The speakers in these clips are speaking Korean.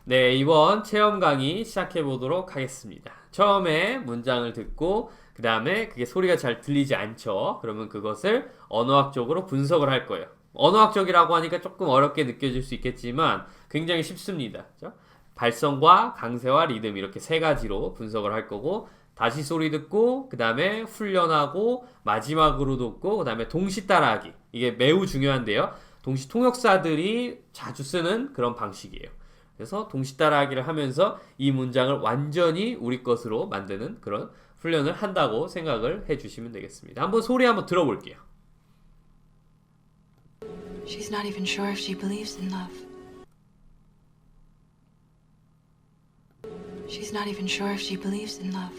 네, 이번 체험 강의 시작해 보도록 하겠습니다. 처음에 문장을 듣고 그 다음에 그게 소리가 잘 들리지 않죠. 그러면 그것을 언어학적으로 분석을 할 거예요. 언어학적이라고 하니까 조금 어렵게 느껴질 수 있겠지만 굉장히 쉽습니다. 그죠? 발성과 강세와 리듬 이렇게 세 가지로 분석을 할 거고 다시 소리 듣고 그 다음에 훈련하고 마지막으로 듣고 그 다음에 동시 따라하기 이게 매우 중요한데요. 동시 통역사들이 자주 쓰는 그런 방식이에요. 그래서 동시 따라하기를 하면서 이 문장을 완전히 우리 것으로 만드는 그런 훈련을 한다고 생각을 해주시면 되겠습니다. 한번 소리 한번 들어볼게요. She's not even sure if she believes in love. She's not even sure if she believes in love.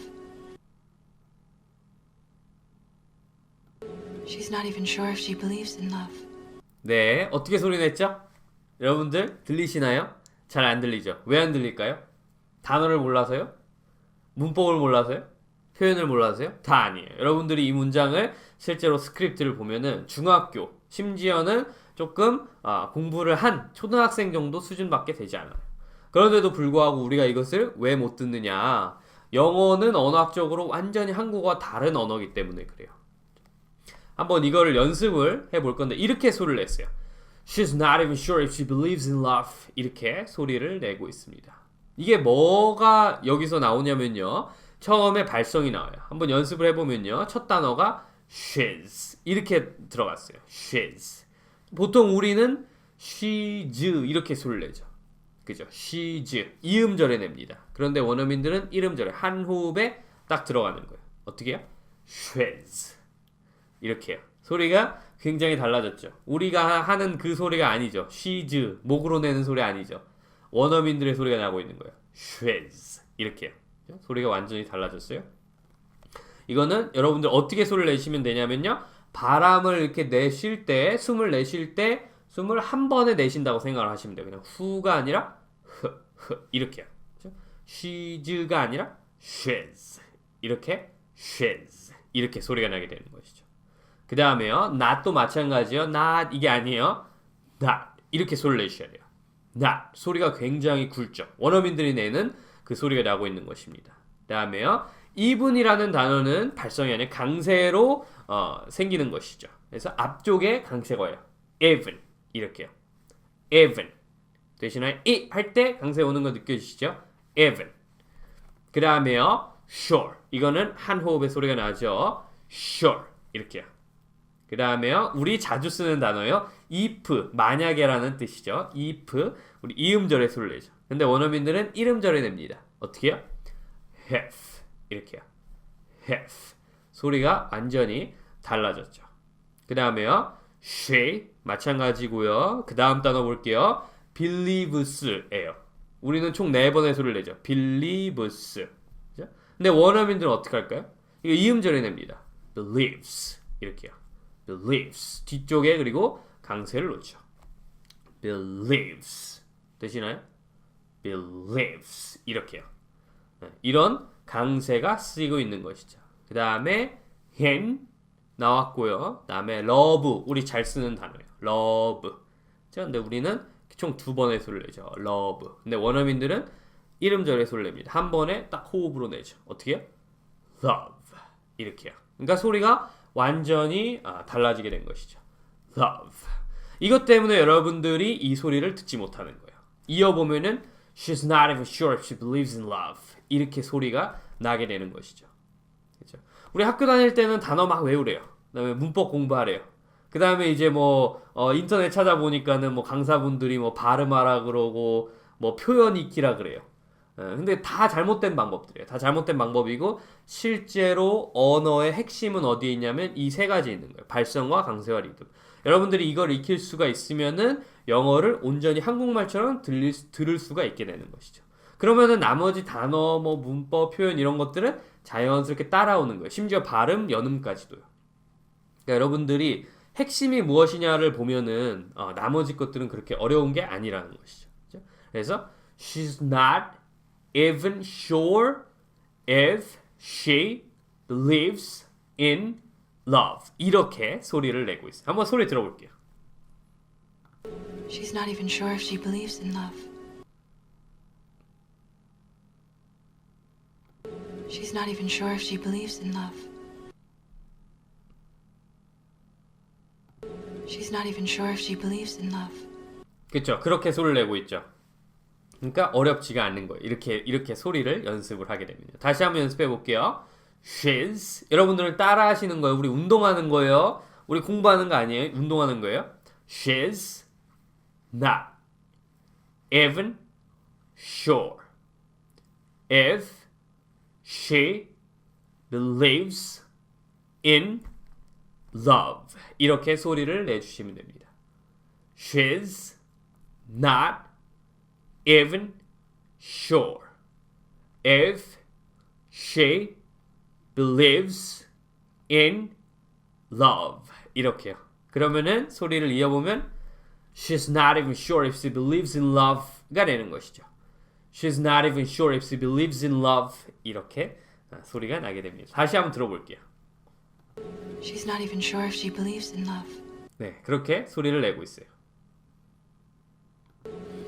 She's not even sure if she believes in love. 네, 어떻게 소리 냈죠? 여러분들 들리시나요? 잘 안 들리죠? 왜 안 들릴까요? 단어를 몰라서요? 문법을 몰라서요? 표현을 몰라서요? 다 아니에요. 여러분들이 이 문장을 실제로 스크립트를 보면은 중학교, 심지어는 조금 공부를 한 초등학생 정도 수준밖에 되지 않아요. 그런데도 불구하고 우리가 이것을 왜 못 듣느냐? 영어는 언어학적으로 완전히 한국어와 다른 언어이기 때문에 그래요. 한번 이거를 연습을 해볼 건데 이렇게 소리를 냈어요. She's not even sure if she believes in love. 이렇게 소리를 내고 있습니다. 이게 뭐가 여기서 나오냐면요. 처음에 발성이 나와요. 한번 연습을 해보면요. 첫 단어가 she's 이렇게 들어갔어요. she's. 보통 우리는 she's 이렇게 소리를 내죠. 그죠? she's 이음절에 냅니다. 그런데 원어민들은 이음절에 한 호흡에 딱 들어가는 거예요. 어떻게 해요? she's 이렇게요. 소리가 굉장히 달라졌죠. 우리가 하는 그 소리가 아니죠. she's 목으로 내는 소리 아니죠. 원어민들의 소리가 나고 있는 거예요. she's 이렇게요. 소리가 완전히 달라졌어요. 이거는 여러분들 어떻게 소리를 내시면 되냐면요. 바람을 이렇게 내쉴 때, 숨을 내쉴 때 숨을 한 번에 내쉰다고 생각을 하시면 돼요. 그냥 후가 아니라 흐 이렇게요. she's가 아니라 she's 이렇게 she's 이렇게 소리가 나게 되는 것이죠. 그 다음에요. not도 마찬가지요. not 이게 아니에요. not 이렇게 소리를 내주셔야 돼요. not 소리가 굉장히 굵죠. 원어민들이 내는 그 소리가 나고 있는 것입니다. 그 다음에요. even이라는 단어는 발성이 아니라 강세로 생기는 것이죠. 그래서 앞쪽에 강세가 와요. even 이렇게요. even 대신에 이 할 때 강세 오는 거 느껴지시죠? even 그 다음에요. sure 이거는 한 호흡의 소리가 나죠. sure 이렇게요. 그 다음에요. 우리 자주 쓰는 단어요. if, 만약에라는 뜻이죠. if, 우리 이음절에 소리를 내죠. 근데 원어민들은 일음절에 냅니다. 어떻게 해요? have, 이렇게요. have. 소리가 완전히 달라졌죠. 그 다음에요. she, 마찬가지고요. 그 다음 단어 볼게요. believes예요. 우리는 총 4번의 소리를 내죠. believes. 그죠? 근데 원어민들은 어떻게 할까요? 이거 이음절에 냅니다. believes, 이렇게요. believes 뒤쪽에 그리고 강세를 놓죠. believes 되시나요? believes 이렇게요. 이런 강세가 쓰이고 있는 것이죠. 그 다음에 hen 나왔고요. 그 다음에 love 우리 잘 쓰는 단어예요. love 근데 우리는 총 2번의 소리를 내죠. love 근데 원어민들은 이름절에 소리를 냅니다. 한 번에 딱 호흡으로 내죠. 어떻게 해요? love 이렇게요. 그러니까 소리가 완전히 달라지게 된 것이죠. love. 이것 때문에 여러분들이 이 소리를 듣지 못하는 거예요. 이어보면은 she's not even sure if she believes in love. 이렇게 소리가 나게 되는 것이죠. 그렇죠? 우리 학교 다닐 때는 단어 막 외우래요. 그다음에 문법 공부하래요. 그다음에 이제 인터넷 찾아보니까는 강사분들이 발음하라 그러고 표현 익히라 그래요. 근데 다 잘못된 방법들이에요. 다 잘못된 방법이고 실제로 언어의 핵심은 어디에 있냐면 이 세 가지에 있는 거예요. 발성과 강세와 리듬. 여러분들이 이걸 익힐 수가 있으면은 영어를 온전히 한국말처럼 들을 수가 있게 되는 것이죠. 그러면은 나머지 단어, 문법, 표현 이런 것들은 자연스럽게 따라오는 거예요. 심지어 발음, 연음까지도요. 그러니까 여러분들이 핵심이 무엇이냐를 보면은 나머지 것들은 그렇게 어려운 게 아니라는 것이죠. 그렇죠? 그래서 she's not even sure if she believes in love. 이렇게 소리를 내고 있어요. 한번 소리 들어볼게요. She's not even sure if she believes in love. She's not even sure if she believes in love. She's not even sure if she believes in love. 그쵸? 그렇게 소리를 내고 있죠. 그러니까 어렵지가 않는 거예요. 이렇게 소리를 연습을 하게 됩니다. 다시 한번 연습해 볼게요. She's 여러분들은 따라 하시는 거예요. 우리 운동하는 거예요. 우리 공부하는 거 아니에요. 운동하는 거예요. She's not even sure if she believes in love. 이렇게 소리를 내주시면 됩니다. She's not even sure if she believes in love. 이렇게요. 그러면은 소리를 이어보면 She's not even sure if she believes in love가 되는 것이죠. She's not even sure if she believes in love. 이렇게 소리가 나게 됩니다. 다시 한번 들어볼게요. She's not even sure if she believes in love. 네, 그렇게 소리를 내고 있어요.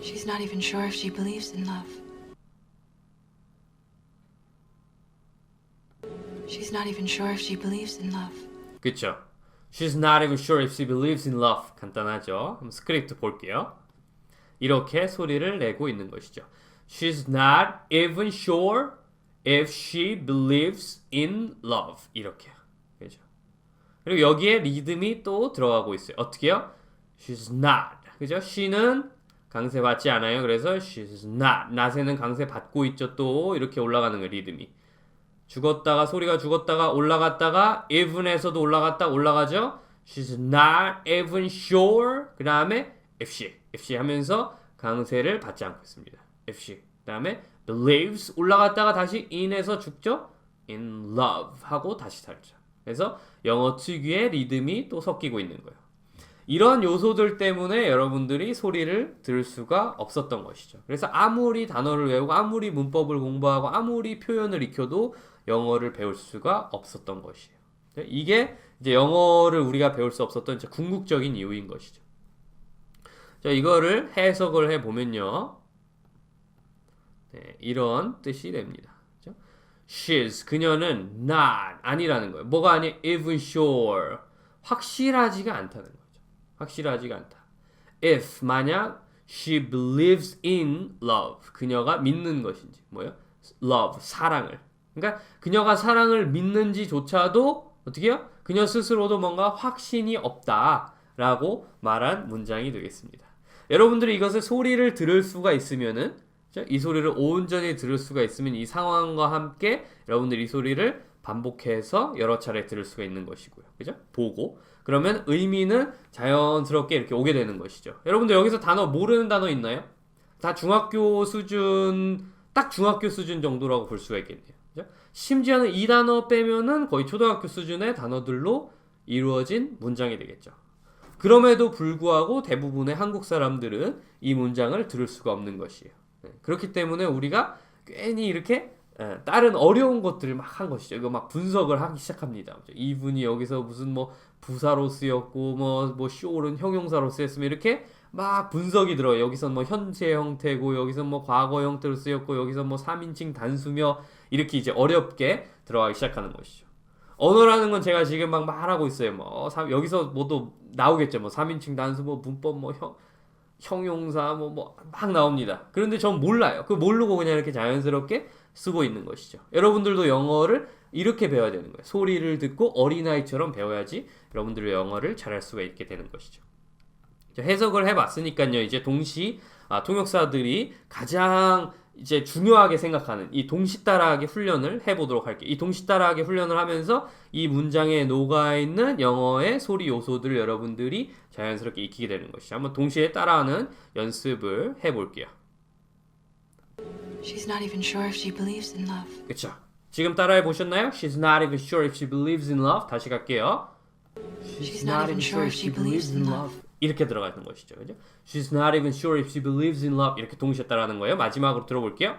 She's not even sure if she believes in love. She's not even sure if she believes in love. 그쵸? She's not even sure if she believes in love. 간단하죠? 그럼 스크립트 볼게요. 이렇게 소리를 내고 있는 것이죠. She's not even sure if she believes in love. 이렇게요. 그죠? 그리고 여기에 리듬이 또 들어가고 있어요. 어떻게요? She's not. 그죠? she는 강세 받지 않아요. 그래서 she's not. not에는 강세 받고 있죠. 또 이렇게 올라가는 거예요. 리듬이. 죽었다가 소리가 죽었다가 올라갔다가 even에서도 올라갔다 올라가죠. She's not even sure. 그 다음에 if she 하면서 강세를 받지 않고 있습니다. if she. 그 다음에 believes 올라갔다가 다시 in에서 죽죠. in love 하고 다시 살죠. 그래서 영어 특유의 리듬이 또 섞이고 있는 거예요. 이런 요소들 때문에 여러분들이 소리를 들을 수가 없었던 것이죠. 그래서 아무리 단어를 외우고 아무리 문법을 공부하고 아무리 표현을 익혀도 영어를 배울 수가 없었던 것이에요. 이게 이제 영어를 우리가 배울 수 없었던 이제 궁극적인 이유인 것이죠. 자, 이거를 해석을 해보면요. 네, 이런 뜻이 됩니다. 그렇죠? She's, 그녀는 not, 아니라는 거예요. 뭐가 아니? even sure, 확실하지가 않다는 거죠. 확실하지가 않다. If, 만약 she believes in love, 그녀가 믿는 것인지, 뭐예요? love, 사랑을. 그러니까 그녀가 사랑을 믿는지조차도 어떻게 해요? 그녀 스스로도 뭔가 확신이 없다라고 말한 문장이 되겠습니다. 여러분들이 이것을 소리를 들을 수가 있으면은 이 소리를 온전히 들을 수가 있으면 이 상황과 함께 여러분들이 이 소리를 반복해서 여러 차례 들을 수가 있는 것이고요. 그죠? 보고 그러면 의미는 자연스럽게 이렇게 오게 되는 것이죠. 여러분들 여기서 단어 모르는 단어 있나요? 다 중학교 수준, 딱 중학교 수준 정도라고 볼 수가 있겠네요. 그죠? 심지어는 이 단어 빼면은 거의 초등학교 수준의 단어들로 이루어진 문장이 되겠죠. 그럼에도 불구하고 대부분의 한국 사람들은 이 문장을 들을 수가 없는 것이에요. 그렇기 때문에 우리가 괜히 이렇게 다른 어려운 것들을 막 한 것이죠. 이거 막 분석을 하기 시작합니다. 이분이 여기서 무슨 뭐 부사로 쓰였고 뭐 쇼는 형용사로 쓰였으면 이렇게 막 분석이 들어요. 여기서 뭐 현재 형태고 여기서 뭐 과거 형태로 쓰였고 여기서 뭐 3인칭 단수며 이렇게 이제 어렵게 들어가기 시작하는 것이죠. 언어라는 건 제가 지금 막 말하고 있어요. 뭐 여기서 뭐도 나오겠죠. 뭐 3인칭 단수 뭐 문법 뭐 형용사 뭐 막 나옵니다. 그런데 전 몰라요. 그 모르고 그냥 이렇게 자연스럽게 쓰고 있는 것이죠. 여러분들도 영어를 이렇게 배워야 되는 거예요. 소리를 듣고 어린아이처럼 배워야지 여러분들의 영어를 잘할 수가 있게 되는 것이죠. 해석을 해봤으니까요. 이제 통역사들이 가장 이제 중요하게 생각하는 이 동시 따라하기 훈련을 해보도록 할게요. 이 동시 따라하기 훈련을 하면서 이 문장에 녹아있는 영어의 소리 요소들을 여러분들이 자연스럽게 익히게 되는 것이죠. 한번 동시에 따라하는 연습을 해볼게요. She's not even sure if she believes in love. 그쵸? 지금 따라해 보셨나요? She's not even sure if she believes in love. 다시 갈게요. She's not even sure if she believes in love. 이렇게 들어가는 것이죠. 그죠? She's not even sure if she believes in love. 이렇게 동시에 따라하는 거예요. 마지막으로 들어볼게요.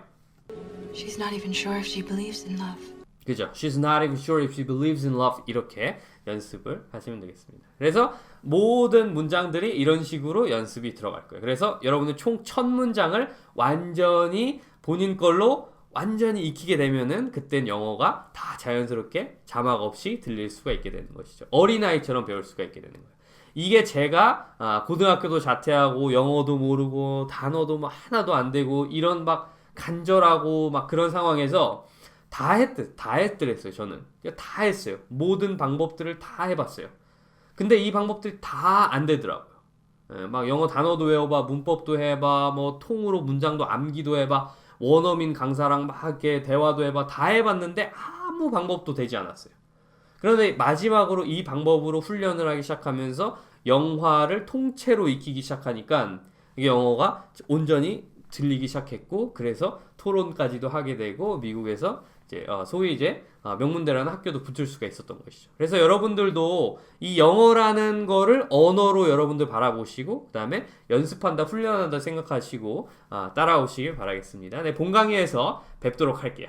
She's not even sure if she believes in love. 그죠? She's not even sure if she believes in love. 이렇게 연습을 하시면 되겠습니다. 그래서 모든 문장들이 이런 식으로 연습이 들어갈 거예요. 그래서 여러분들 총 1000문장을 완전히 본인 걸로 완전히 익히게 되면은 그땐 영어가 다 자연스럽게 자막 없이 들릴 수가 있게 되는 것이죠. 어린아이처럼 배울 수가 있게 되는 거예요. 이게 제가 고등학교도 자퇴하고 영어도 모르고 단어도 막 하나도 안 되고 이런 막 간절하고 막 그런 상황에서 다 했더랬어요. 저는 다 했어요. 모든 방법들을 다 해봤어요. 근데 이 방법들이 다 안 되더라고요. 예, 막 영어 단어도 외워봐, 문법도 해봐, 뭐 통으로 문장도 암기도 해봐, 원어민 강사랑 막 이렇게 대화도 해봐, 다 해봤는데 아무 방법도 되지 않았어요. 그런데 마지막으로 이 방법으로 훈련을 하기 시작하면서 영화를 통째로 익히기 시작하니까 이게 영어가 온전히 들리기 시작했고, 그래서 토론까지도 하게 되고 미국에서 이제 소위 이제 명문대라는 학교도 붙을 수가 있었던 것이죠. 그래서 여러분들도 이 영어라는 거를 언어로 여러분들 바라보시고 그다음에 연습한다, 훈련한다 생각하시고 따라오시길 바라겠습니다. 네, 본 강의에서 뵙도록 할게요.